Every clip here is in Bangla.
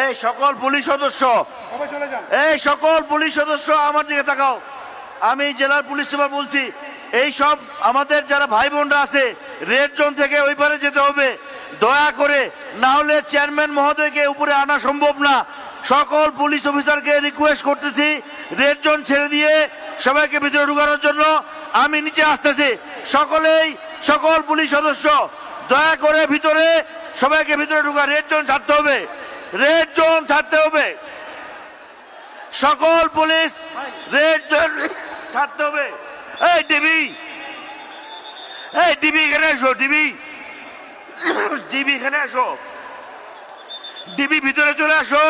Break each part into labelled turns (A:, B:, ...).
A: এই সকল পুলিশ সদস্য, এই সকল পুলিশ সদস্য আমার দিকে তাকাও। আমি জেলার পুলিশ সুপার বলছি, এই সব আমাদের যারা ভাই বোনরা আছে রেড জোন থেকে ওই পারে যেতে হবে দয়া করে, না হলে চেয়ারম্যান মহোদয়কে উপরে আনা সম্ভব না। সকল পুলিশ অফিসারকে রিকোয়েস্ট করতেছি রেড জোন ছেড়ে দিয়ে সবাইকে ভিতরে ঢুকানোর জন্য। আমি নিচে আসতেছি, সকল পুলিশ সদস্য দয়া করে ভিতরে, সবাইকে ভিতরে ঢুকা, রেড জোন ছাড়তে হবে, রেড জোন ছাড়তে হবে, সকল পুলিশ রেড জোন ছাড়তে হবে। এই ডিবি এখানে এসো, ডিবি এখানে আসো, ডিবি ভিতরে চলে আসো,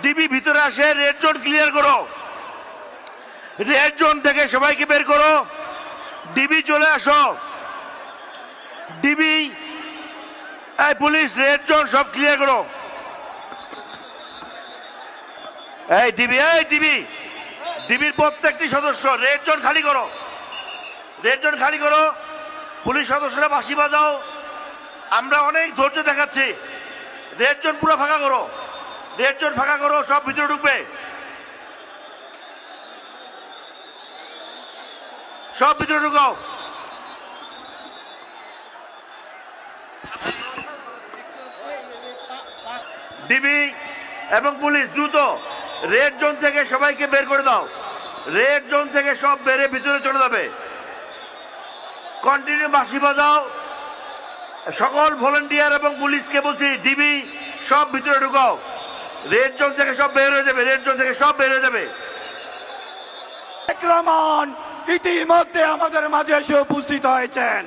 A: ডিবি ভিতরে আসে রেড জোন ক্লিয়ার করো, রেড জোন থেকে সবাইকে বের করো, ডিবি চলে আসো, ডিবি এই পুলিশ রেড জোন সব ক্লিয়ার করো। এই ডিবির প্রত্যেকটি সদস্য রেড জোন খালি করো, রেড জোন খালি করো। পুলিশ সদস্যরা বাঁশি বাজাও, আমরা অনেক ধৈর্য দেখাচ্ছি। রেড জোন পুরো ফাঁকা করো, রেড জোন ফাঁকা করো, সব ভিতরে ঢুকবে, সব ভিতরে ঢুকাও। ডিবি এবং পুলিশ দ্রুত রেড জোন থেকে সবাইকে বের করে দাও, রেড জোন থেকে সব বেরে ভিতরে চলে যাবে। কন্টিনিউ বাঁশি বাজাও, সকল ভলান্টিয়ার এবং পুলিশকে বলছি ডিবি সব ভিতরে ঢুকাও, রেড জোন থেকে সব বের হয়ে যাবে, রেড জোন থেকে সব বের হয়ে যাবে।
B: তারেক রহমান ইতিমধ্যে আমাদের মাঝে এসে উপস্থিত হয়েছেন।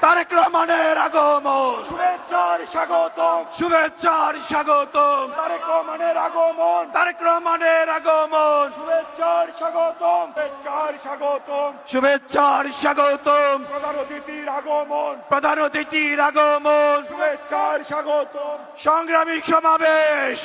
B: তারেক রহমানের আগমন,
C: শুভেচ্ছার স্বাগতম,
B: শুভেচ্ছার স্বাগতম,
C: তারেক রহমানের আগমন,
B: তারেক রহমানের আগমন,
C: শুভেচ্ছার স্বাগতম, শুভেচ্ছার স্বাগতম,
B: শুভেচ্ছার স্বাগতম,
C: প্রধান অতিথির আগমন,
B: প্রধান অতিথির আগমন,
C: শুভেচ্ছার স্বাগতম,
B: সংগ্রামী সমাবেশ,